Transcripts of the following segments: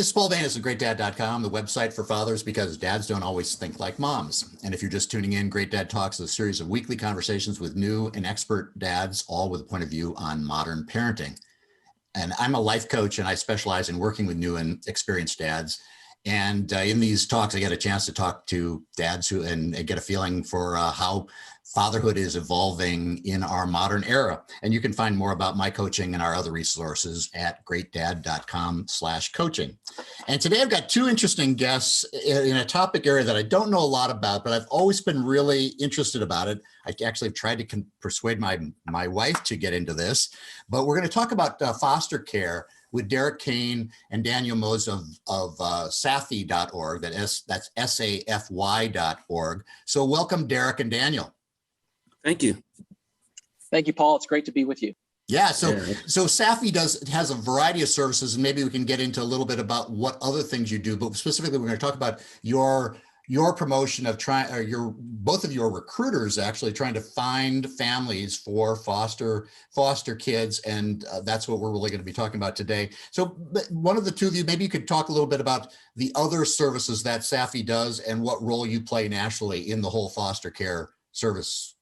this is Paul Danis of GreatDad.com, the website for fathers because dads don't always think like moms. And if you're just tuning in, Great Dad Talks is a series of weekly conversations with new and expert dads, all with a point of view on modern parenting. And I'm a life coach, and I specialize in working with new and experienced dads. And in these talks, I get a chance to talk to dads and get a feeling for how fatherhood is evolving in our modern era. And you can find more about my coaching and our other resources at GreatDad.com/coaching. And today I've got two interesting guests in a topic area that I don't know a lot about, but I've always been really interested about it. I actually tried to persuade my wife to get into this, but we're going to talk about foster care with Derek Cain and Daniel Mose of SAFY.org. That's SAFY.org. So welcome, Derek and Daniel. Thank you. Thank you, Paul. It's great to be with you. Yeah, so SAFY has a variety of services, and maybe we can get into a little bit about what other things you do, but specifically we're going to talk about your promotion of both of your recruiters actually trying to find families for foster kids, and that's what we're really going to be talking about today. So one of the two of you, maybe you could talk a little bit about the other services that SAFY does and what role you play nationally in the whole foster care service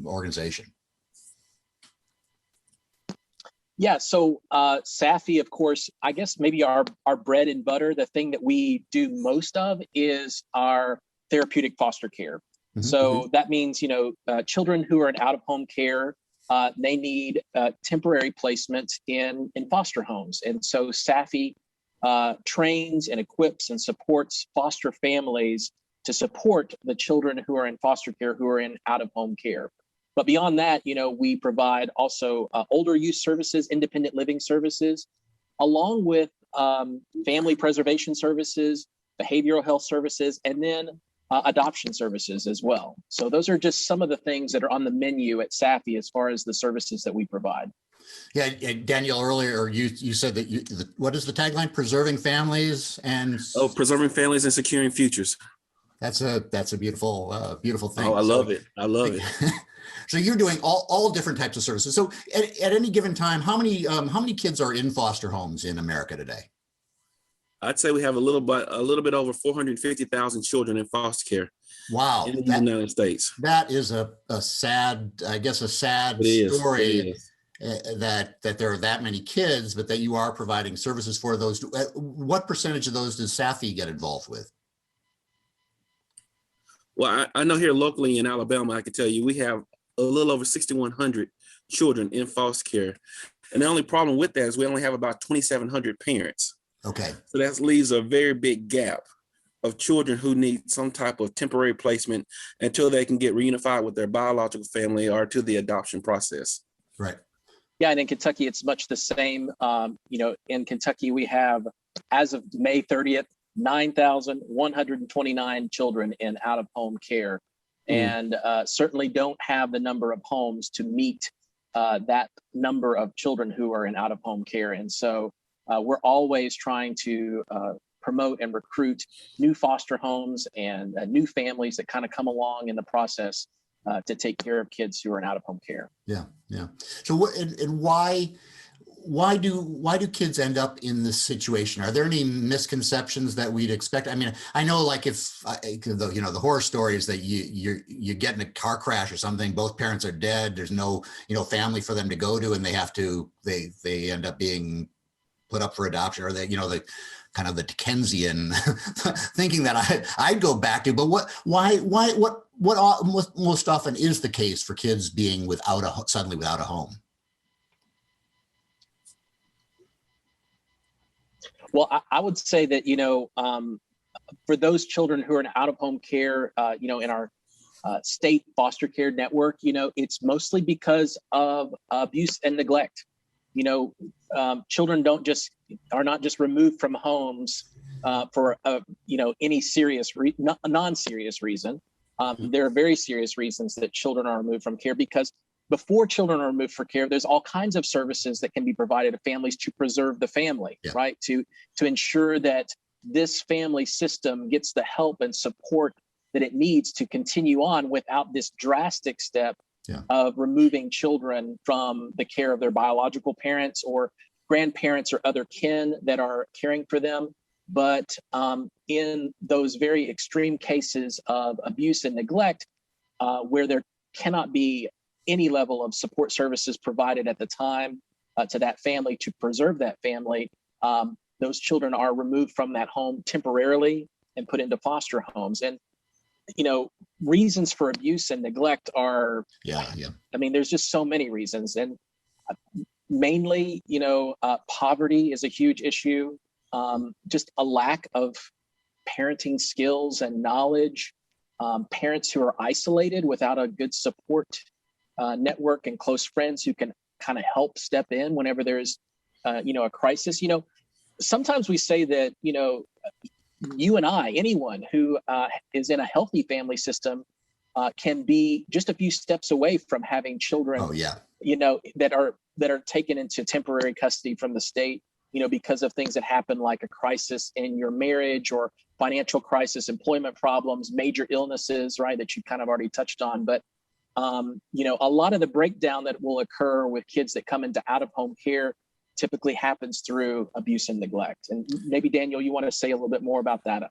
organization. Yeah, so SAFY, of course, I guess maybe our bread and butter, the thing that we do most of is our therapeutic foster care. Mm-hmm. So that means, children who are in out-of-home care, they need temporary placement in foster homes. And so SAFY trains and equips and supports foster families to support the children who are in foster care, who are in out-of-home care. But beyond that, we provide also older youth services, independent living services, along with family preservation services, behavioral health services, and then adoption services as well. So those are just some of the things that are on the menu at SAFY as far as the services that we provide. Yeah, Daniel, earlier you said that what is the tagline? Preserving families and preserving families and securing futures. That's a beautiful thing. Oh, I love it. So you're doing all different types of services. So at any given time, how many kids are in foster homes in America today? I'd say we have a little bit over 450,000 children in foster care. Wow, in the United States. That is a sad story. That there are that many kids, but that you are providing services for those. What percentage of those does SAFY get involved with? Well, I know here locally in Alabama, I can tell you we have a little over 6,100 children in foster care. And the only problem with that is we only have about 2,700 parents. Okay. So that leaves a very big gap of children who need some type of temporary placement until they can get reunified with their biological family or to the adoption process. Right. Yeah, and in Kentucky, it's much the same. In Kentucky, we have, as of May 30th, 9,129 children in out-of-home care, and certainly don't have the number of homes to meet that number of children who are in out-of-home care. And so we're always trying to promote and recruit new foster homes and new families that kind of come along in the process to take care of kids who are in out-of-home care. Yeah. So why do kids end up in this situation? Are there any misconceptions that we'd expect? I mean, I know, like, if the horror stories that you get in a car crash or something, both parents are dead, there's no family for them to go to, and they end up being put up for adoption, or the kind of the Dickensian thinking that I'd go back to. But what most often is the case for kids being suddenly without a home? Well, I would say that, for those children who are in out-of-home care, in our state foster care network, it's mostly because of abuse and neglect. Children are not just removed from homes for any serious, non-serious reason. There are very serious reasons that children are removed from care, because before children are removed for care, there's all kinds of services that can be provided to families to preserve the family, right? To ensure that this family system gets the help and support that it needs to continue on without this drastic step of removing children from the care of their biological parents or grandparents or other kin that are caring for them. But in those very extreme cases of abuse and neglect, where there cannot be any level of support services provided at the time to that family to preserve that family, those children are removed from that home temporarily and put into foster homes. And, reasons for abuse and neglect are, I mean, there's just so many reasons. And mainly, poverty is a huge issue. Just a lack of parenting skills and knowledge, parents who are isolated without a good support network and close friends who can kind of help step in whenever there's, a crisis. Sometimes we say that, you and I, anyone who is in a healthy family system can be just a few steps away from having children, that are taken into temporary custody from the state, because of things that happen like a crisis in your marriage or financial crisis, employment problems, major illnesses, right, that you kind of already touched on. But, a lot of the breakdown that will occur with kids that come into out-of-home care typically happens through abuse and neglect. And maybe, Daniel, you want to say a little bit more about that?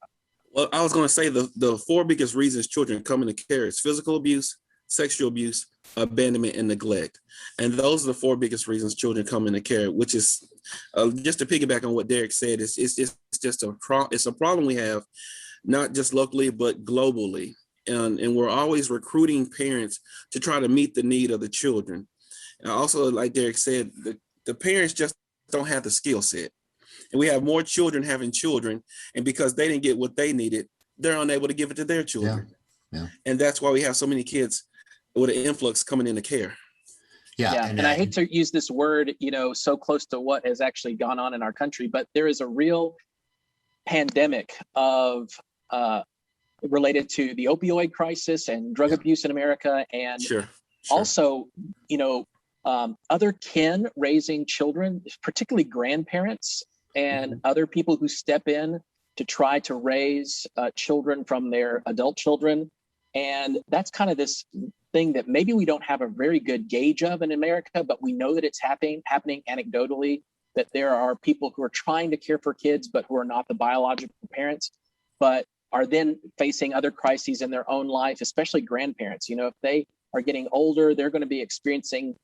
Well, I was going to say the four biggest reasons children come into care is physical abuse, sexual abuse, abandonment, and neglect. And those are the four biggest reasons children come into care, which is just to piggyback on what Derek said, it's just a problem we have, not just locally, but globally. And we're always recruiting parents to try to meet the need of the children. And also, like Derek said, the parents just don't have the skill set. And we have more children having children, and because they didn't get what they needed, they're unable to give it to their children. Yeah. And that's why we have so many kids with an influx coming into care. Yeah. And I hate to use this word, so close to what has actually gone on in our country, but there is a real pandemic of related to the opioid crisis and drug abuse in America. And also, other kin raising children, particularly grandparents and other people who step in to try to raise children from their adult children. And that's kind of this thing that maybe we don't have a very good gauge of in America, but we know that it's happening anecdotally, that there are people who are trying to care for kids, but who are not the biological parents, but are then facing other crises in their own life, especially grandparents. If they are getting older, they're going to be experiencing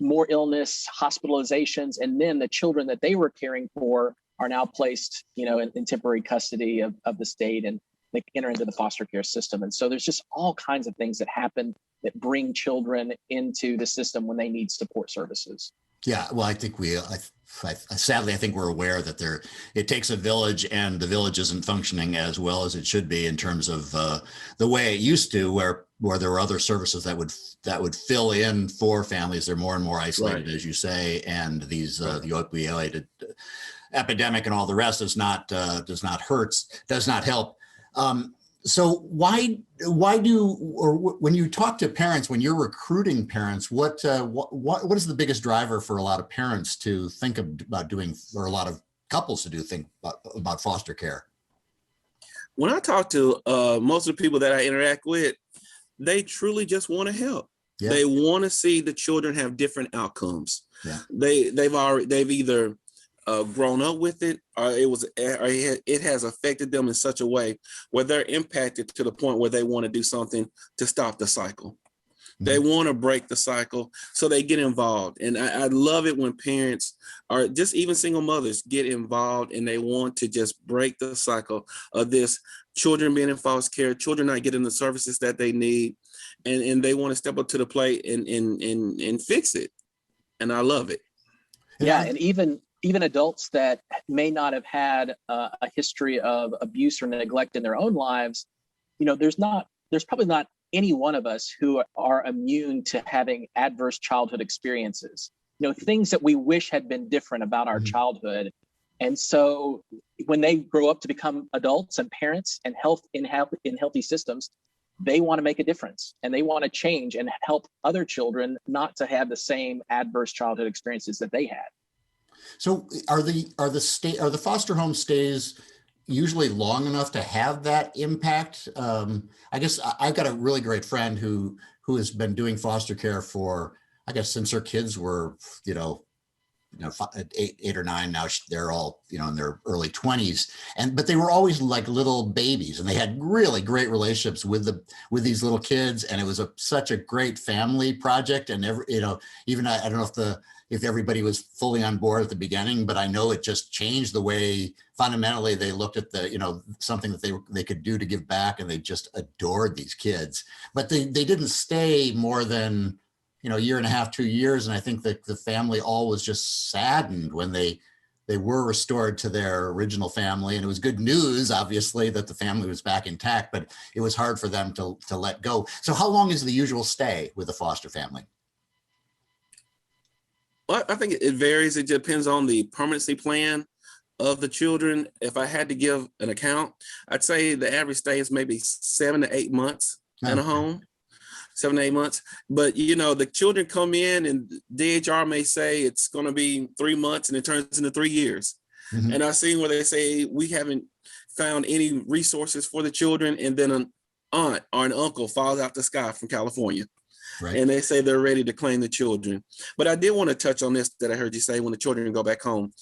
more illness, hospitalizations, and then the children that they were caring for are now placed, in temporary custody of the state, and they enter into the foster care system. And so there's just all kinds of things that happen that bring children into the system when they need support services. Yeah, well, I think sadly, I think we're aware that it takes a village, and the village isn't functioning as well as it should be in terms of the way it used to, where there were other services that would fill in for families. They're more and more isolated, as you say, and these the opioid epidemic and all the rest does not help. So why do, or when you talk to parents, when you're recruiting parents, what is the biggest driver for a lot of parents to think about doing, or a lot of couples to think about foster care? When I talk to most of the people that I interact with, they truly just want to help. Yeah. They want to see the children have different outcomes. Yeah. They've either grown up with it, or it has affected them in such a way where they're impacted to the point where they want to do something to stop the cycle. Mm-hmm. They want to break the cycle, so they get involved. And I love it when parents, or just even single mothers, get involved and they want to just break the cycle of this children being in foster care, children not getting the services that they need, and they want to step up to the plate and fix it. And I love it. Yeah, and even adults that may not have had a history of abuse or neglect in their own lives, there's probably not any one of us who are immune to having adverse childhood experiences, things that we wish had been different about our childhood. And so when they grow up to become adults and parents and in healthy systems, they want to make a difference, and they want to change and help other children not to have the same adverse childhood experiences that they had. So are the foster home stays usually long enough to have that impact? I guess I've got a really great friend who has been doing foster care for, I guess, since her kids were, eight or nine. Now they're all, in their early 20s. But they were always like little babies, and they had really great relationships with these little kids. And it was such a great family project. And even I don't know if everybody was fully on board at the beginning, but I know it just changed the way fundamentally they looked at something that they could do to give back, and they just adored these kids. But they didn't stay more than a year and a half, 2 years, and I think that the family all was just saddened when they were restored to their original family. And it was good news, obviously, that the family was back intact, but it was hard for them to let go. So how long is the usual stay with a foster family? Well, I think it varies. It depends on the permanency plan of the children. If I had to give an account, I'd say the average stay is maybe 7 to 8 months in a home, 7 to 8 months. But, the children come in and DHR may say it's going to be 3 months and it turns into 3 years. Mm-hmm. And I've seen where they say we haven't found any resources for the children, and then an aunt or an uncle falls out the sky from California. Right. And they say they're ready to claim the children. But I did want to touch on this that I heard you say, when the children go back home.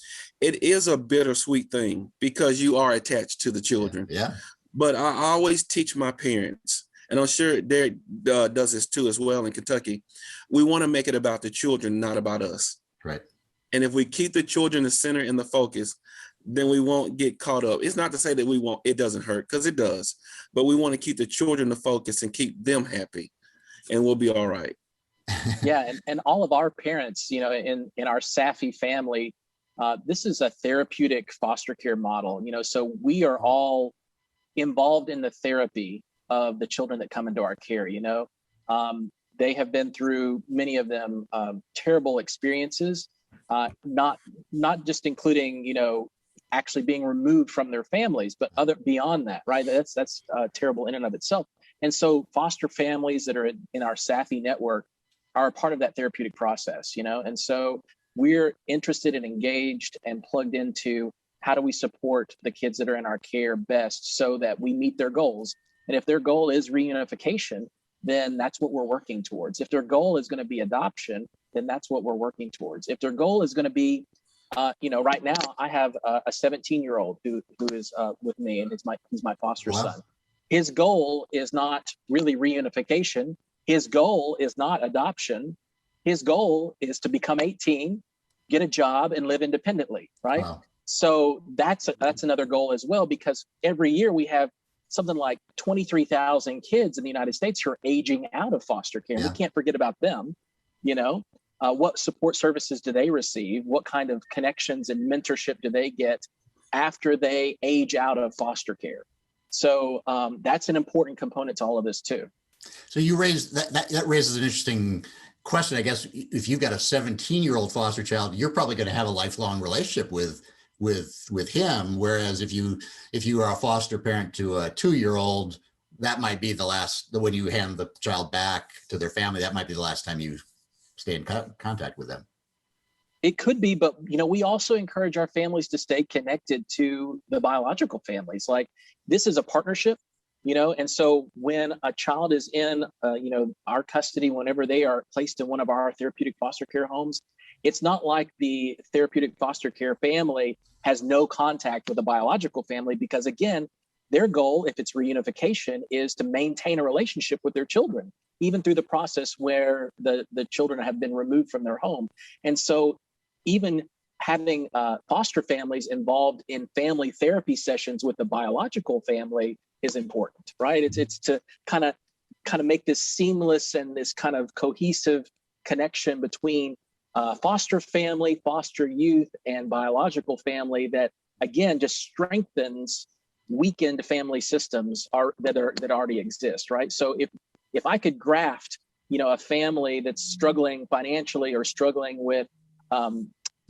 It is a bittersweet thing because you are attached to the children. Yeah. But I always teach my parents, and I'm sure Derek does this too as well in Kentucky, we want to make it about the children, not about us. Right. And if we keep the children the center and the focus, then we won't get caught up. It's not to say that it doesn't hurt, because it does, but we want to keep the children the focus and keep them happy, and we'll be all right. Yeah, and all of our parents, in our SAFY family, this is a therapeutic foster care model. So we are all involved in the therapy of the children that come into our care. They have been through, many of them, terrible experiences, not just including actually being removed from their families, but beyond that, right? That's terrible in and of itself. And so foster families that are in our SAFY network are a part of that therapeutic process, and so we're interested and engaged and plugged into how do we support the kids that are in our care best so that we meet their goals. And if their goal is reunification, then that's what we're working towards. If their goal is going to be adoption, then that's what we're working towards. If their goal is going to be, right now I have a 17-year-old who is with me, and he's my foster son. His goal is not really reunification. His goal is not adoption. His goal is to become 18, get a job, and live independently, right? Wow. So that's another goal as well, because every year we have something like 23,000 kids in the United States who are aging out of foster care. Yeah. We can't forget about them. What support services do they receive? What kind of connections and mentorship do they get after they age out of foster care? So that's an important component to all of this too. So you raised that raises an interesting question. I guess if you've got a 17-year-old foster child, you're probably going to have a lifelong relationship with him. Whereas if you are a foster parent to a 2-year-old, that might be when you hand the child back to their family, that might be the last time you stay in contact with them. It could be, but we also encourage our families to stay connected to the biological families. Like, this is a partnership, and so when a child is in, our custody, whenever they are placed in one of our therapeutic foster care homes, it's not like the therapeutic foster care family has no contact with the biological family, because again, their goal, if it's reunification, is to maintain a relationship with their children, even through the process where the children have been removed from their home. And so even having foster families involved in family therapy sessions with the biological family is important, right? It's to kind of make this seamless and this kind of cohesive connection between foster family, foster youth, and biological family that, again, just strengthens weakened family systems that already exist, right? So if I could graft, a family that's struggling financially or struggling with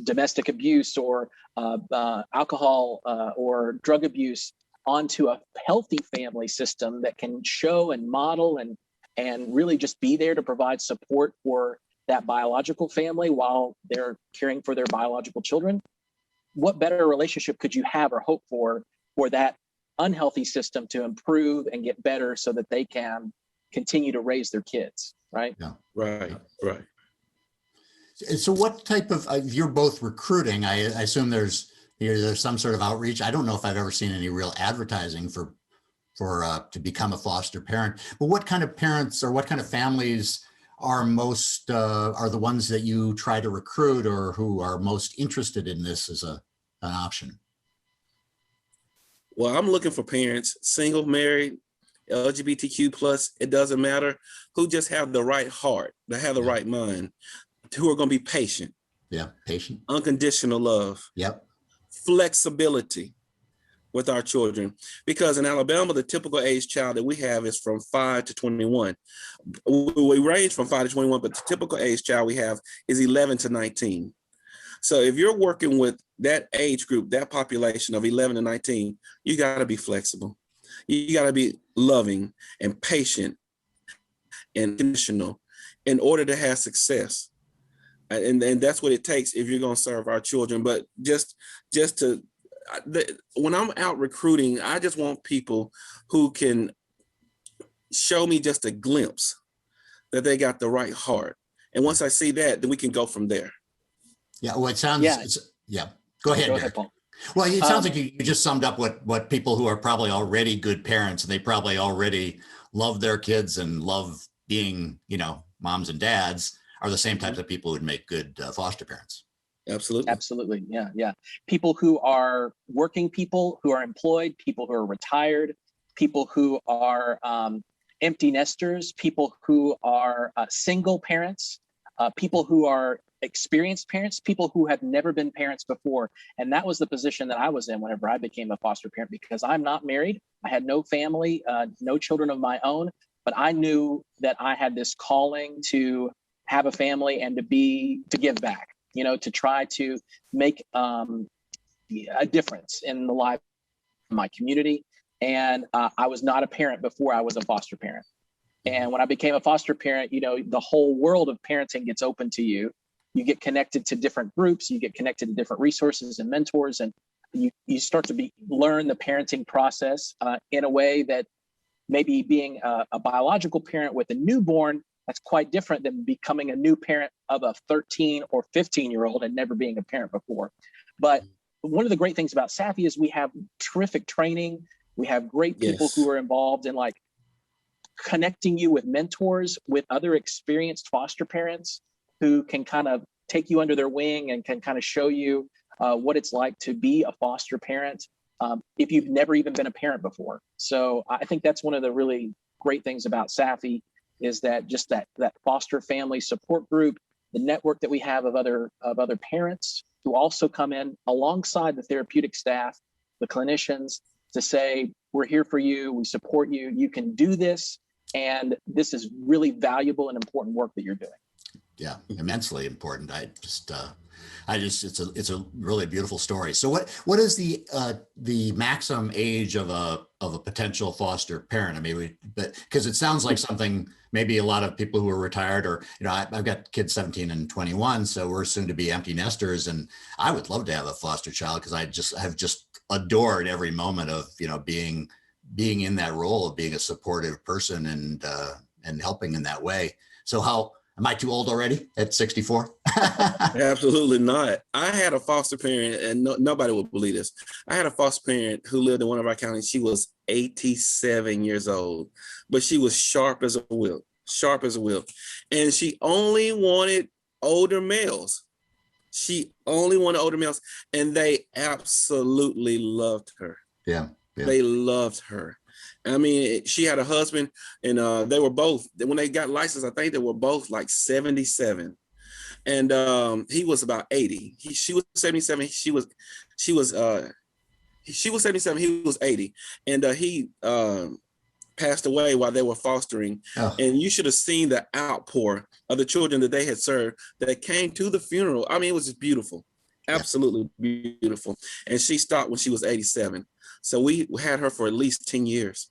domestic abuse or alcohol or drug abuse onto a healthy family system that can show and model and really just be there to provide support for that biological family while they're caring for their biological children, what better relationship could you have or hope for that unhealthy system to improve and get better so that they can continue to raise their kids, right? Yeah. Right. So what type of, you're both recruiting, I assume there's some sort of outreach. I don't know if I've ever seen any real advertising for to become a foster parent, but what kind of parents or what kind of families are most, are the ones that you try to recruit or who are most interested in this as an option? Well, I'm looking for parents, single, married, LGBTQ plus, it doesn't matter, who just have the right heart, that have the right mind, who are going to be patient. Yeah, patient. Unconditional love. Yep. Flexibility with our children. Because in Alabama, the typical age child that we have is from 5 to 21. We range from 5 to 21, but the typical age child we have is 11 to 19. So if you're working with that age group, that population of 11 to 19, you got to be flexible. You got to be loving and patient and conditional in order to have success. And that's what it takes if you're going to serve our children. But when I'm out recruiting, I just want people who can show me just a glimpse that they got the right heart. And once I see that, then we can go from there. Yeah, well, it sounds, Go ahead, Paul. Well, it sounds like you just summed up what people who are probably already good parents, and they probably already love their kids and love being, moms and dads, are the same types of people who would make good foster parents. Absolutely. Yeah. People who are working, people who are employed, people who are retired, people who are empty nesters, people who are single parents, people who are experienced parents, people who have never been parents before. And that was the position that I was in whenever I became a foster parent, because I'm not married. I had no family, no children of my own, but I knew that I had this calling to have a family and to give back, to try to make a difference in the life of my community. And I was not a parent before I was a foster parent. And when I became a foster parent, the whole world of parenting gets open to you. You get connected to different groups, you get connected to different resources and mentors, and you start to learn the parenting process in a way that maybe being a biological parent with a newborn, that's quite different than becoming a new parent of a 13 or 15-year-old and never being a parent before. But one of the great things about SAFY is we have terrific training. We have great people who are involved in connecting you with mentors, with other experienced foster parents who can kind of take you under their wing and can kind of show you what it's like to be a foster parent if you've never even been a parent before. So I think that's one of the really great things about SAFY, is that just that foster family support group, the network that we have of other parents who also come in alongside the therapeutic staff, the clinicians, to say, we're here for you, we support you, you can do this, and this is really valuable and important work that you're doing. Yeah, immensely important. It's a really beautiful story. So what is the maximum age of a potential foster parent? I mean, because it sounds like something maybe a lot of people who are retired, or I've got kids 17 and 21, so we're soon to be empty nesters, and I would love to have a foster child because I have just adored every moment of being in that role of being a supportive person and helping in that way. So am I too old already at 64? Absolutely not. I had a foster parent, and nobody would believe this. I had a foster parent who lived in one of our counties. She was 87 years old, but she was sharp as a whip. And she only wanted older males. And they absolutely loved her. Yeah. They loved her. I mean, she had a husband, and they were both, when they got licensed, I think they were both like 77. And he was about 80. She was 77. She was 77. He was 80. And he passed away while they were fostering. Oh. And you should have seen the outpour of the children that they had served that came to the funeral. I mean, it was just beautiful. Absolutely beautiful. And she stopped when she was 87. So we had her for at least 10 years.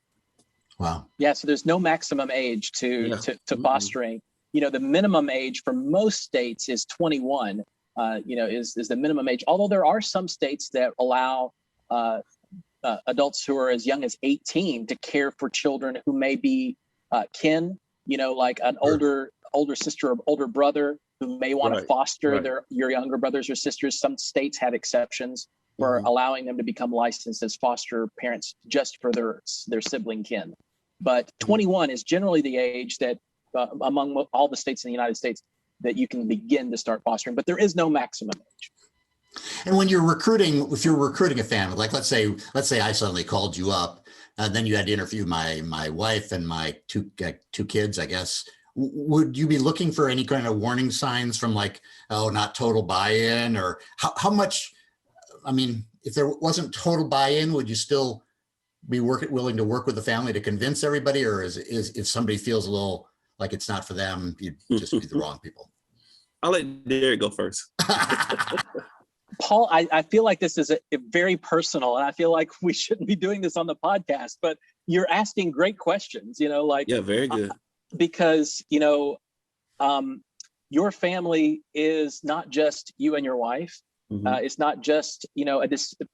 Wow. Yeah. So there's no maximum age to fostering. The minimum age for most states is 21, is the minimum age. Although there are some states that allow adults who are as young as 18 to care for children who may be kin, like an older sister or older brother who may want to foster your younger brothers or sisters. Some states have exceptions for allowing them to become licensed as foster parents just for their sibling kin. But 21 is generally the age that among all the states in the United States that you can begin to start fostering, but there is no maximum age. And when you're recruiting, if you're recruiting a family, like let's say I suddenly called you up, then you had to interview my wife and my two kids, I guess. Would you be looking for any kind of warning signs from like, oh, not total buy-in, or how much? I mean, if there wasn't total buy-in, would you still be willing to work with the family to convince everybody, or is if somebody feels a little like it's not for them, you'd just be the wrong people? I'll let Derek go first. Paul, I feel like this is a very personal, and I feel like we shouldn't be doing this on the podcast, but you're asking great questions, Yeah, very good. Because, your family is not just you and your wife. It's not just,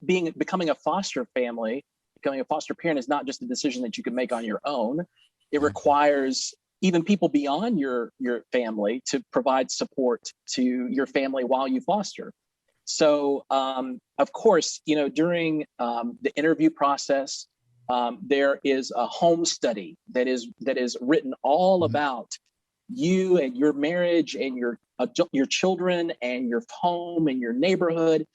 becoming a foster family, becoming a foster parent is not just a decision that you can make on your own. It requires even people beyond your family to provide support to your family while you foster. So, of course, during the interview process, there is a home study that is written all about you and your marriage and your children and your home and your neighborhood.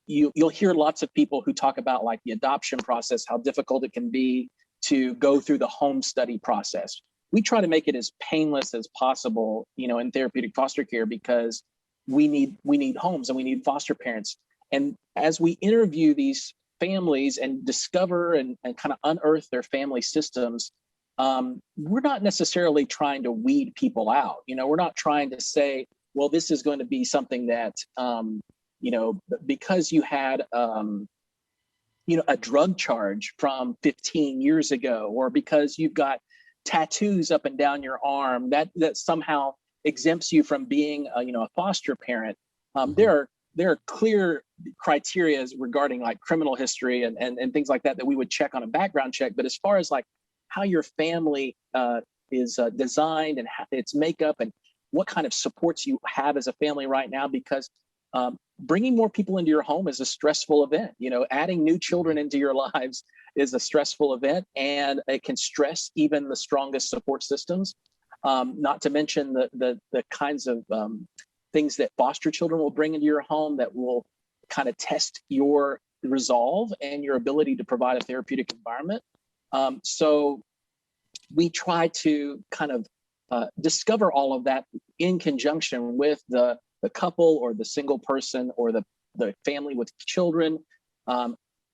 You'll hear lots of people who talk about like the adoption process, how difficult it can be to go through the home study process. We try to make it as painless as possible, in therapeutic foster care, because we need homes and we need foster parents. And as we interview these families and discover and kind of unearth their family systems, we're not necessarily trying to weed people out. We're not trying to say, well, this is going to be something that, because you had, a drug charge from 15 years ago, or because you've got tattoos up and down your arm, that somehow exempts you from being a foster parent. There are clear criteria regarding like criminal history and things like that we would check on a background check. But as far as like how your family is designed and its makeup and what kind of supports you have as a family right now, because bringing more people into your home is a stressful event. Adding new children into your lives is a stressful event, and it can stress even the strongest support systems. Not to mention the kinds of things that foster children will bring into your home that will kind of test your resolve and your ability to provide a therapeutic environment. So we try to kind of discover all of that in conjunction with the couple or the single person or the family with children,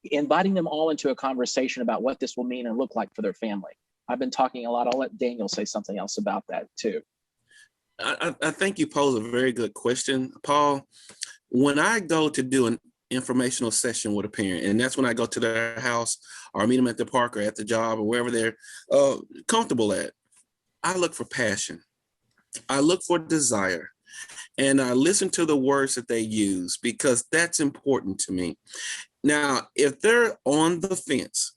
inviting them all into a conversation about what this will mean and look like for their family. I've been talking a lot. I'll let Daniel say something else about that too. I think you pose a very good question, Paul. When I go to do an informational session with a parent, and that's when I go to their house or meet them at the park or at the job or wherever they're comfortable at, I look for passion. I look for desire. And I listen to the words that they use, because that's important to me. Now, if they're on the fence,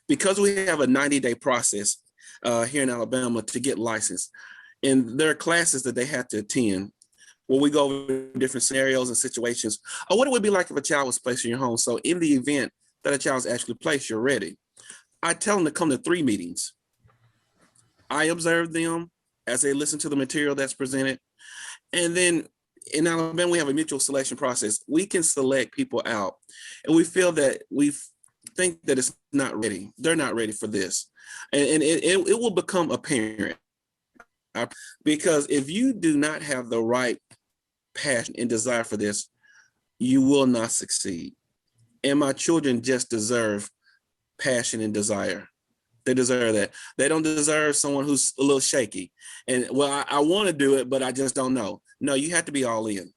because we have a 90-day process here in Alabama to get licensed, and there are classes that they have to attend where we go over different scenarios and situations, or what it would be like if a child was placed in your home. So in the event that a child is actually placed, you're ready. I tell them to come to 3 meetings. I observe them as they listen to the material that's presented. And then in Alabama, we have a mutual selection process. We can select people out, and we feel that we think that it's not ready. They're not ready for this. And it will become apparent, because if you do not have the right passion and desire for this, you will not succeed. And my children just deserve passion and desire. They deserve that. They don't deserve someone who's a little shaky. And well, I want to do it, but I just don't know. No, you have to be all in.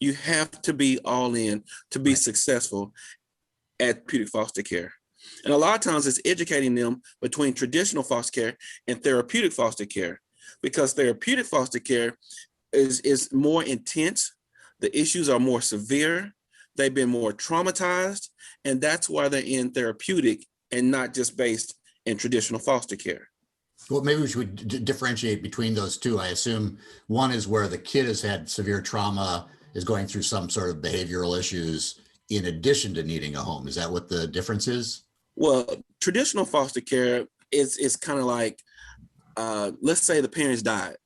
You have to be all in to be successful at therapeutic foster care. And a lot of times it's educating them between traditional foster care and therapeutic foster care, because therapeutic foster care is more intense. The issues are more severe. They've been more traumatized. And that's why they're in therapeutic and not just based in traditional foster care. Well, maybe we should differentiate between those two. I assume one is where the kid has had severe trauma, is going through some sort of behavioral issues in addition to needing a home. Is that what the difference is? Well, traditional foster care is kind of like, let's say the parents died,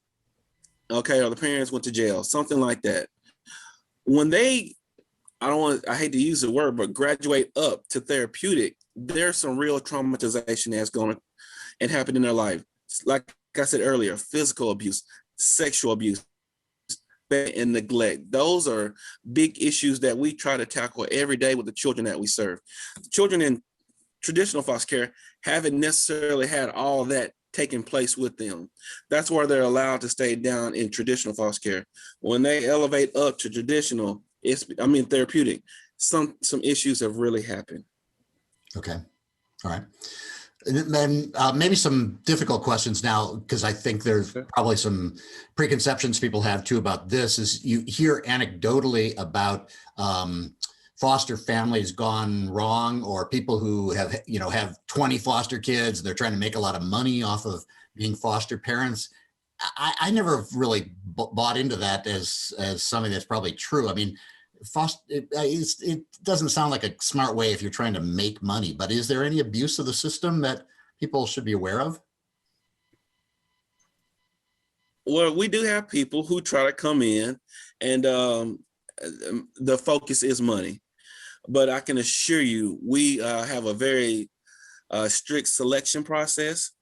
okay, or the parents went to jail, something like that. When they, I hate to use the word, but graduate up to therapeutic, there's some real traumatization that's going to and happen in their life. Like I said earlier, physical abuse, sexual abuse, and neglect. Those are big issues that we try to tackle every day with the children that we serve. Children in traditional foster care haven't necessarily had all that taking place with them. That's where they're allowed to stay down in traditional foster care. When they elevate up to traditional, therapeutic, some issues have really happened. Okay. All right. And then maybe some difficult questions now, because I think there's probably some preconceptions people have too about this. Is you hear anecdotally about foster families gone wrong, or people who have 20 foster kids. They're trying to make a lot of money off of being foster parents. I never really bought into that as something that's probably true. I mean, it doesn't sound like a smart way if you're trying to make money, but is there any abuse of the system that people should be aware of? Well, we do have people who try to come in and the focus is money, but I can assure you, we have a very strict selection process.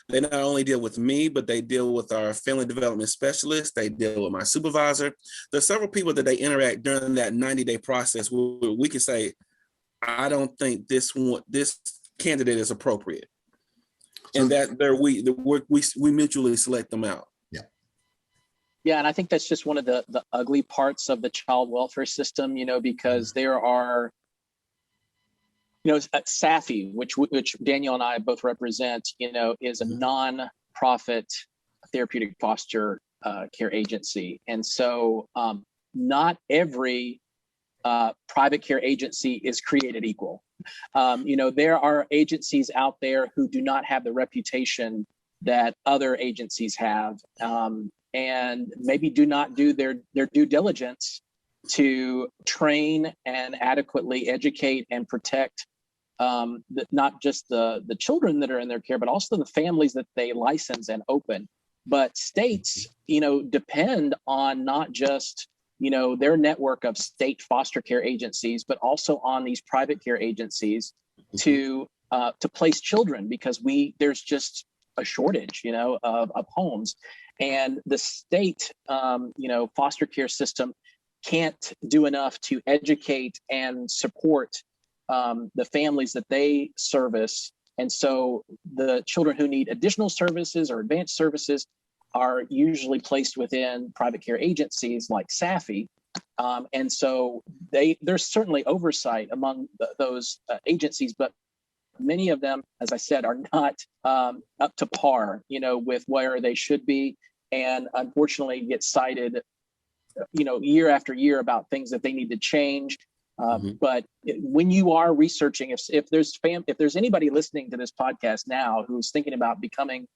They not only deal with me, but they deal with our family development specialist. They deal with my supervisor. There's several people that they interact during that 90-day process where we can say, I don't think this candidate is appropriate. And that we mutually select them out. Yeah, and I think that's just one of the ugly parts of the child welfare system, because there are, SAFY, which Daniel and I both represent, is a non-profit therapeutic foster care agency. And so not every private care agency is created equal. There are agencies out there who do not have the reputation that other agencies have, and maybe do not do their due diligence to train and adequately educate and protect not just the children that are in their care, but also the families that they license and open. But states, depend on not just, their network of state foster care agencies, but also on these private care agencies to place children, because there's just a shortage, of homes. And the state, foster care system can't do enough to educate and support the families that they service. And so the children who need additional services or advanced services are usually placed within private care agencies like SAFY. And so there's certainly oversight among those agencies, but many of them, as I said, are not up to par, with where they should be. And unfortunately get cited, year after year about things that they need to change. But when you are researching, if there's anybody listening to this podcast now who's thinking about becoming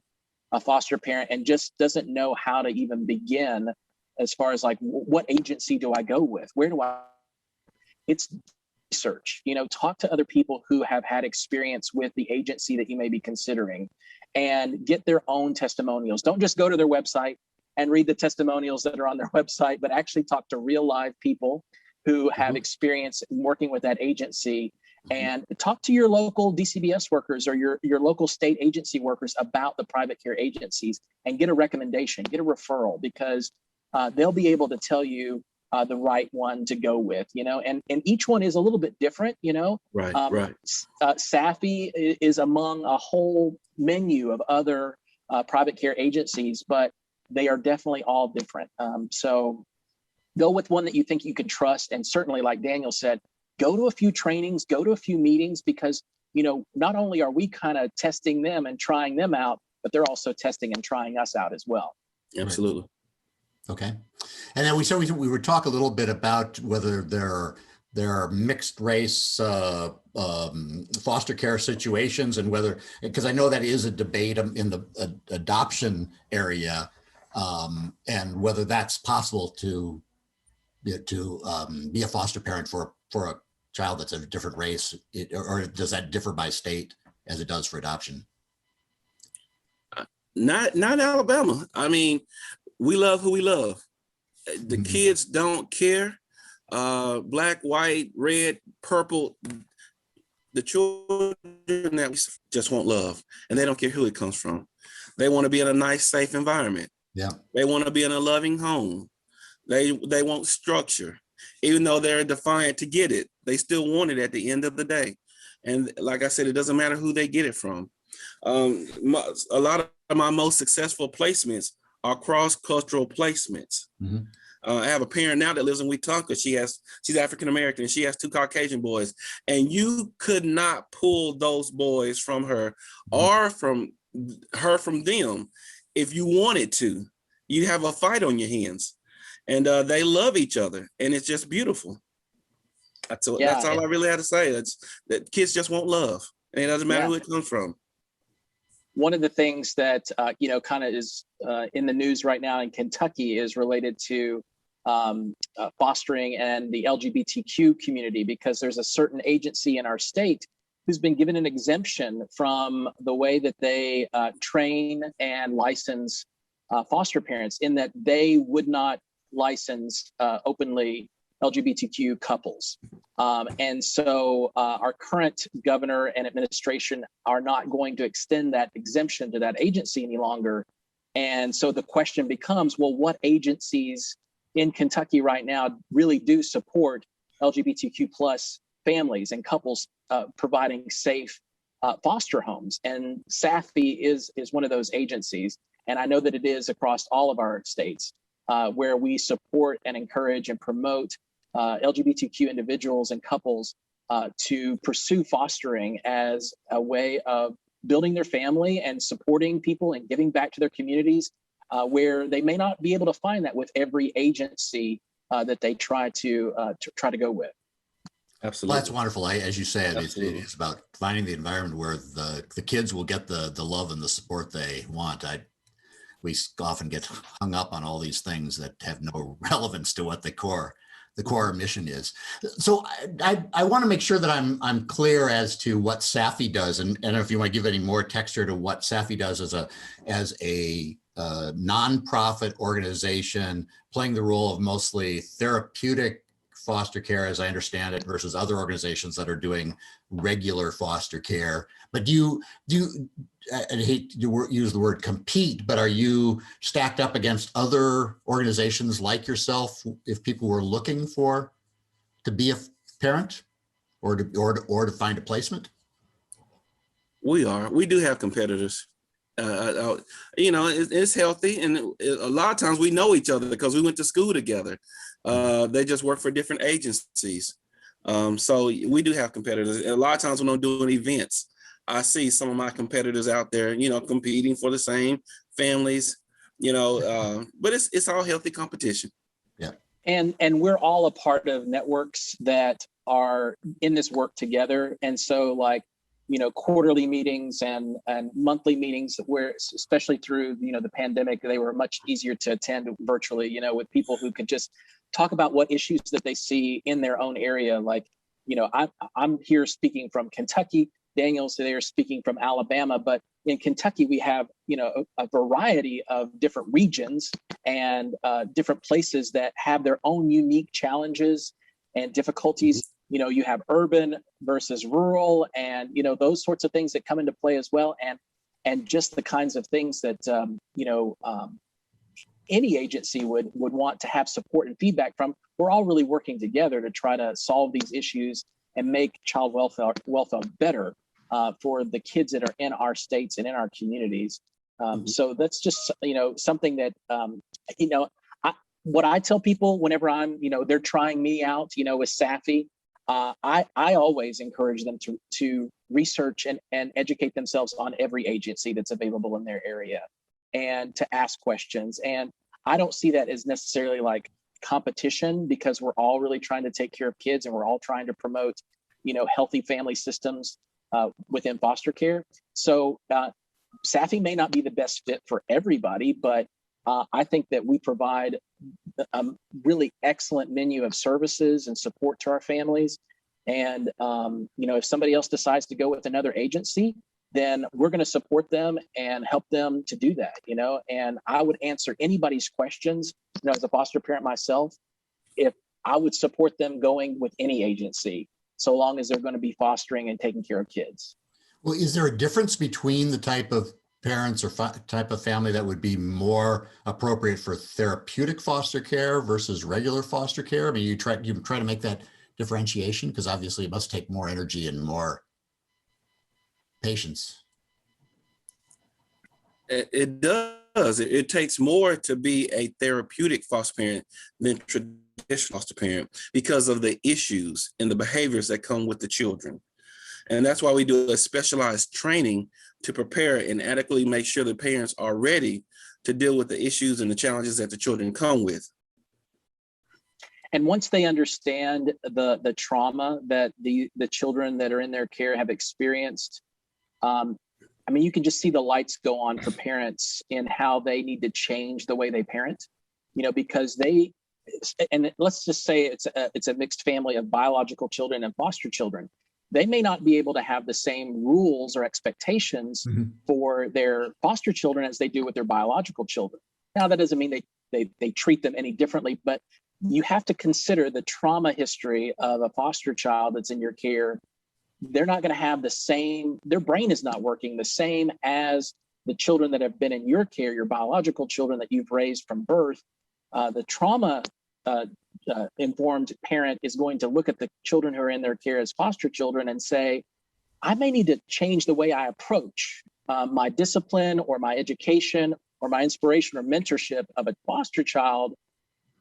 a foster parent and just doesn't know how to even begin, as far as like, what agency do I go with? Where do I? It's research. Talk to other people who have had experience with the agency that you may be considering, and get their own testimonials. Don't just go to their website and read the testimonials that are on their website, but actually talk to real live people who have experience working with that agency, and talk to your local DCBS workers or your local state agency workers about the private care agencies, and get a recommendation, get a referral, because they'll be able to tell you the right one to go with, and each one is a little bit different, Right. SAFY is among a whole menu of other private care agencies, but they are definitely all different. So go with one that you think you can trust. And certainly, like Daniel said, go to a few trainings, go to a few meetings, because, not only are we kind of testing them and trying them out, but they're also testing and trying us out as well. Absolutely. Okay. And then we were talk a little bit about whether there are there are mixed race foster care situations, and whether, because I know that is a debate in the adoption area, and whether that's possible to be a foster parent for a child that's of a different race, or does that differ by state as it does for adoption? Not in Alabama. I mean, we love who we love. The kids don't care. Black, white, red, purple. The children that we just want love, and they don't care who it comes from. They want to be in a nice, safe environment. Yeah. They want to be in a loving home. They want structure. Even though they're defiant to get it, they still want it at the end of the day. And like I said, it doesn't matter who they get it from. A lot of my most successful placements are cross-cultural placements. Mm-hmm. I have a parent now that lives in Wetumpka. She's African-American, and she has 2 Caucasian boys. And you could not pull those boys from her or from them if you wanted to. You have a fight on your hands. And they love each other, and it's just beautiful. That's all I really had to say. It's that kids just want love, and it doesn't matter who it comes from. One of the things that kind of is in the news right now in Kentucky is related to fostering and the LGBTQ community, because there's a certain agency in our state who's been given an exemption from the way that they train and license foster parents, in that they would not license openly LGBTQ couples. And so our current governor and administration are not going to extend that exemption to that agency any longer. And so the question becomes, well, what agencies in Kentucky right now really do support LGBTQ plus families and couples providing safe foster homes? And SAFY is one of those agencies. And I know that it is across all of our states, where we support and encourage and promote LGBTQ individuals and couples to pursue fostering as a way of building their family and supporting people and giving back to their communities, where they may not be able to find that with every agency that they try to go with. Absolutely. Well, that's wonderful. As you said, it is about finding the environment where the kids will get the love and the support they want. We often get hung up on all these things that have no relevance to what the core mission is. So I want to make sure that I'm clear as to what SAFY does, and I don't know if you want to give any more texture to what SAFY does as a nonprofit organization playing the role of mostly therapeutic foster care, as I understand it, versus other organizations that are doing regular foster care. But do you I hate to use the word compete, but are you stacked up against other organizations like yourself if people were looking to be a parent or to find a placement? We do have competitors. It's healthy, and a lot of times we know each other because we went to school together. They just work for different agencies. So we do have competitors. And a lot of times when I'm doing events, I see some of my competitors out there, competing for the same families, but it's all healthy competition. Yeah. And we're all a part of networks that are in this work together. And so quarterly meetings and monthly meetings, where especially through, the pandemic, they were much easier to attend virtually, with people who could just talk about what issues that they see in their own area. I'm here speaking from Kentucky. Daniel's there speaking from Alabama, but in Kentucky we have a variety of different regions and different places that have their own unique challenges and difficulties. You have urban versus rural, and those sorts of things that come into play as well, and just the kinds of things that any agency would want to have support and feedback from. We're all really working together to try to solve these issues and make child welfare better for the kids that are in our states and in our communities. So that's just, something that, what I tell people whenever they're trying me out, with SAFY, I always encourage them to research and educate themselves on every agency that's available in their area and to ask questions. And I don't see that as necessarily like competition because we're all really trying to take care of kids and we're all trying to promote, healthy family systems within foster care. So SAFY may not be the best fit for everybody, but I think that we provide a really excellent menu of services and support to our families. And, if somebody else decides to go with another agency, then we're going to support them and help them to do that, and I would answer anybody's questions, as a foster parent myself, if I would support them going with any agency, so long as they're going to be fostering and taking care of kids. Well, is there a difference between the type of parents or type of family that would be more appropriate for therapeutic foster care versus regular foster care? I mean, you try to make that differentiation, because obviously it must take more energy and more patience. It does. It takes more to be a therapeutic foster parent than traditional foster parent because of the issues and the behaviors that come with the children. And that's why we do a specialized training to prepare and adequately make sure the parents are ready to deal with the issues and the challenges that the children come with. And once they understand the trauma that the children that are in their care have experienced, you can just see the lights go on for parents in how they need to change the way they parent, because and let's just say it's a mixed family of biological children and foster children. They may not be able to have the same rules or expectations for their foster children as they do with their biological children. Now, that doesn't mean they treat them any differently, but you have to consider the trauma history of a foster child that's in your care. They're not going to have the same, their brain is not working the same as the children that have been in your care, your biological children that you've raised from birth. The trauma informed parent is going to look at the children who are in their care as foster children and say, I may need to change the way I approach my discipline or my education or my inspiration or mentorship of a foster child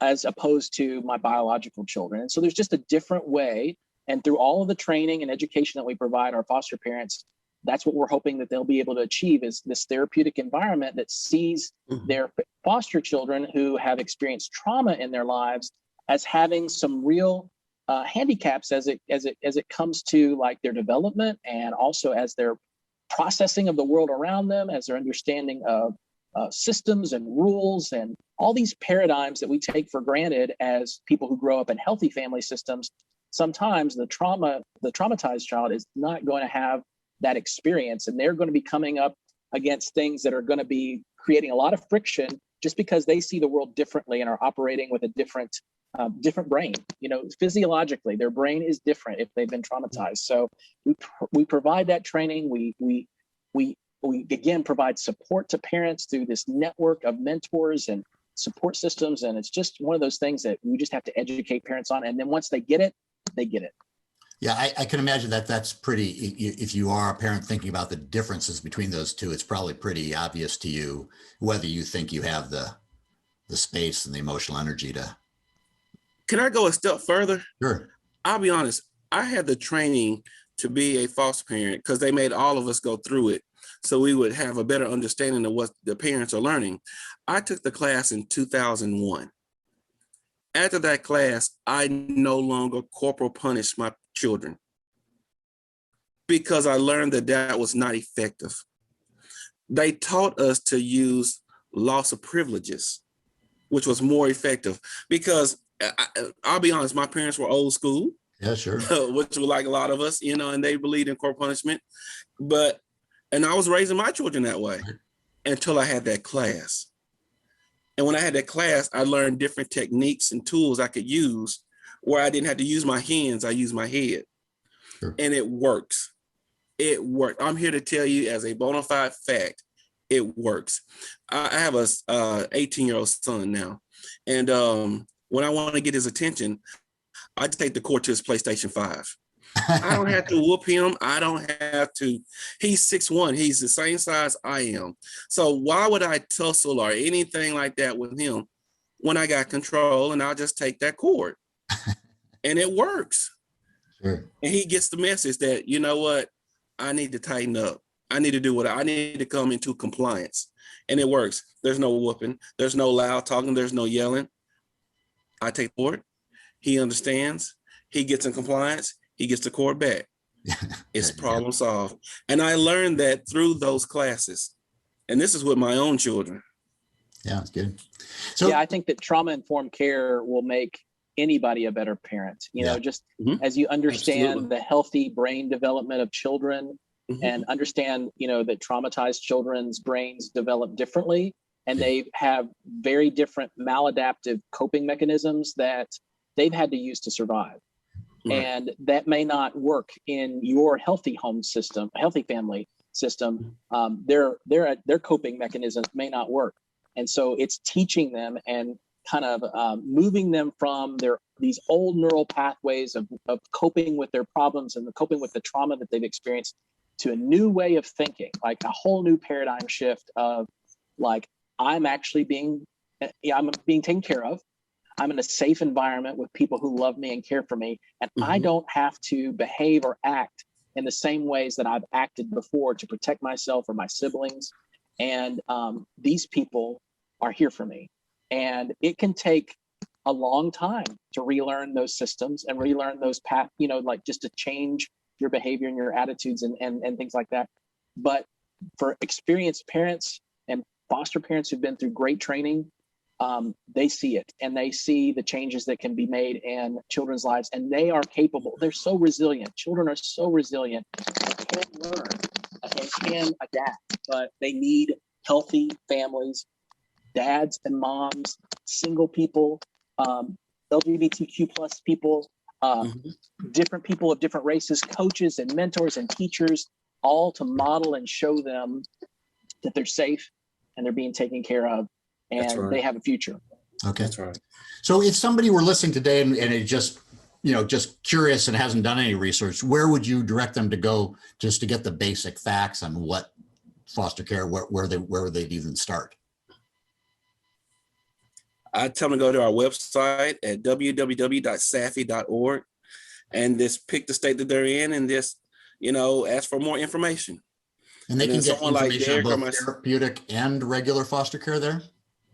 as opposed to my biological children. And so there's just a different way. And through all of the training and education that we provide our foster parents, that's what we're hoping that they'll be able to achieve, is this therapeutic environment that sees their foster children who have experienced trauma in their lives as having some real handicaps as it comes to like their development, and also as their processing of the world around them, as their understanding of systems and rules and all these paradigms that we take for granted as people who grow up in healthy family systems. Sometimes the traumatized child is not going to have that experience, and they're going to be coming up against things that are going to be creating a lot of friction just because they see the world differently and are operating with a different brain. Physiologically, their brain is different if they've been traumatized. So we provide that training. We again provide support to parents through this network of mentors and support systems, and it's just one of those things that we just have to educate parents on. And then once they get it, they get it. Yeah, I can imagine that's pretty, if you are a parent thinking about the differences between those two, it's probably pretty obvious to you whether you think you have the space and the emotional energy to. Can I go a step further? Sure. I'll be honest, I had the training to be a foster parent because they made all of us go through it so we would have a better understanding of what the parents are learning. I took the class in 2001. After that class, I no longer corporal punished my children because I learned that was not effective. They taught us to use loss of privileges, which was more effective because I'll be honest, my parents were old school. Yeah, sure. Which were like a lot of us, and they believed in corporal punishment. And I was raising my children that way until I had that class. And when I had that class, I learned different techniques and tools I could use where I didn't have to use my hands, I used my head. Sure. And it works. It worked. I'm here to tell you as a bona fide fact, it works. I have a 18-year-old son now. And when I want to get his attention, I take the court to his PlayStation 5. I don't have to whoop him. I don't have to. He's 6'1". He's the same size I am. So why would I tussle or anything like that with him when I got control and I'll just take that cord? And it works. Sure. And he gets the message that, you know what? I need to tighten up. I need to do what I need to come into compliance. And it works. There's no whooping. There's no loud talking. There's no yelling. I take the court, he understands, he gets in compliance, he gets the court back. It's problem solved. And I learned that through those classes. And this is with my own children. Yeah, it's good. So yeah, I think that trauma-informed care will make anybody a better parent. You know, just as you understand the healthy brain development of children and understand, you know, that traumatized children's brains develop differently and they have very different maladaptive coping mechanisms that they've had to use to survive. Right. And that may not work in your healthy home system, healthy family system. Their coping mechanisms may not work. And so it's teaching them and kind of moving them from these old neural pathways of coping with their problems and coping with the trauma that they've experienced to a new way of thinking, like a whole new paradigm shift of like, I'm being taken care of. I'm in a safe environment with people who love me and care for me. And I don't have to behave or act in the same ways that I've acted before to protect myself or my siblings. And these people are here for me. And it can take a long time to relearn those systems and relearn those paths, you know, like just to change your behavior and your attitudes and things like that. But for experienced parents and foster parents who've been through great training, they see it and they see the changes that can be made in children's lives, and they are capable. They're so resilient. Children are so resilient. They can learn and can adapt, but they need healthy families, dads and moms, single people, LGBTQ plus people, different people of different races, coaches and mentors and teachers, all to model and show them that they're safe and they're being taken care of. And they have a future. Okay. That's right. So if somebody were listening today and it just, you know, just curious and hasn't done any research, where would you direct them to go just to get the basic facts on what foster care, where would they even start? I tell them to go to our website at www.SAFY.org and just pick the state that they're in and just, you know, ask for more information. And they can get information on both therapeutic and regular foster care there?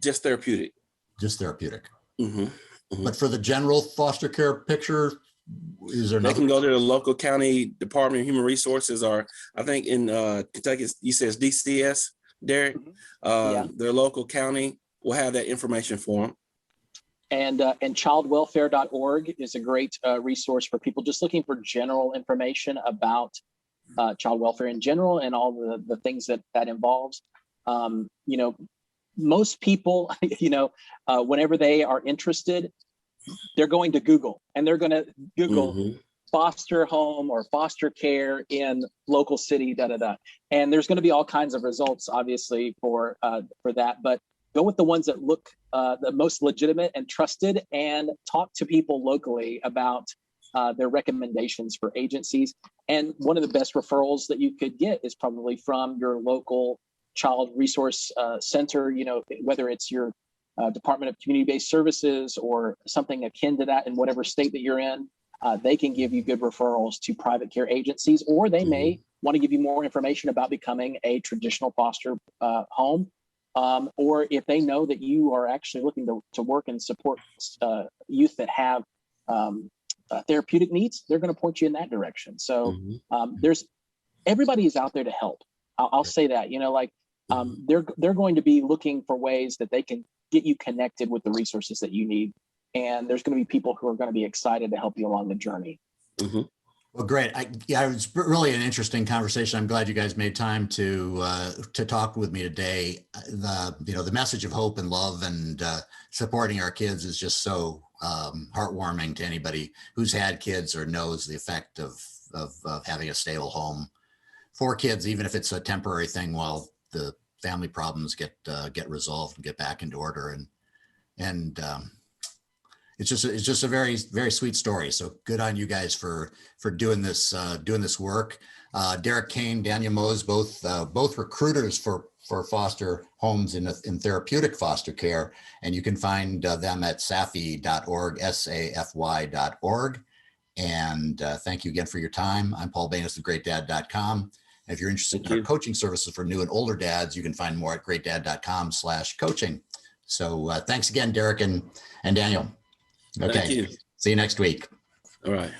Just therapeutic. Just therapeutic. But for the general foster care picture, is there they can go to the local county Department of Human Resources, or I think in Kentucky, you said it's DCS, Derek. Their local county will have that information for them. And childwelfare.org is a great resource for people just looking for general information about child welfare in general and all the things that involves. You know, most people, you know, whenever they are interested, they're going to Google and they're going to Google foster home or foster care in local city, and there's going to be all kinds of results, obviously, for that. But go with the ones that look the most legitimate and trusted, and talk to people locally about their recommendations for agencies. And one of the best referrals that you could get is probably from your local child resource center, you know, whether it's your Department of Community-Based Services or something akin to that in whatever state that you're in. They can give you good referrals to private care agencies, or they may want to give you more information about becoming a traditional foster home. Or if they know that you are actually looking to work and support youth that have therapeutic needs, they're going to point you in that direction. So everybody is out there to help. I'll say that, you know, like they're going to be looking for ways that they can get you connected with the resources that you need. And there's going to be people who are going to be excited to help you along the journey. Well, great. It was really an interesting conversation. I'm glad you guys made time to talk with me today. The message of hope and love and supporting our kids is just so heartwarming to anybody who's had kids or knows the effect of having a stable home for kids, even if it's a temporary thing while the family problems get resolved and get back into order. And it's just a very, very sweet story. So good on you guys for doing this work. Derek Cain, Daniel Mose, both recruiters for foster homes in therapeutic foster care, and you can find them at SAFY.org, SAFY.org. And thank you again for your time. I'm Paul Banis of GreatDad.com. And if you're interested in our coaching services for new and older dads, you can find more at GreatDad.com/coaching. So thanks again, Derek and Daniel. Okay. Thank you. See you next week. All right.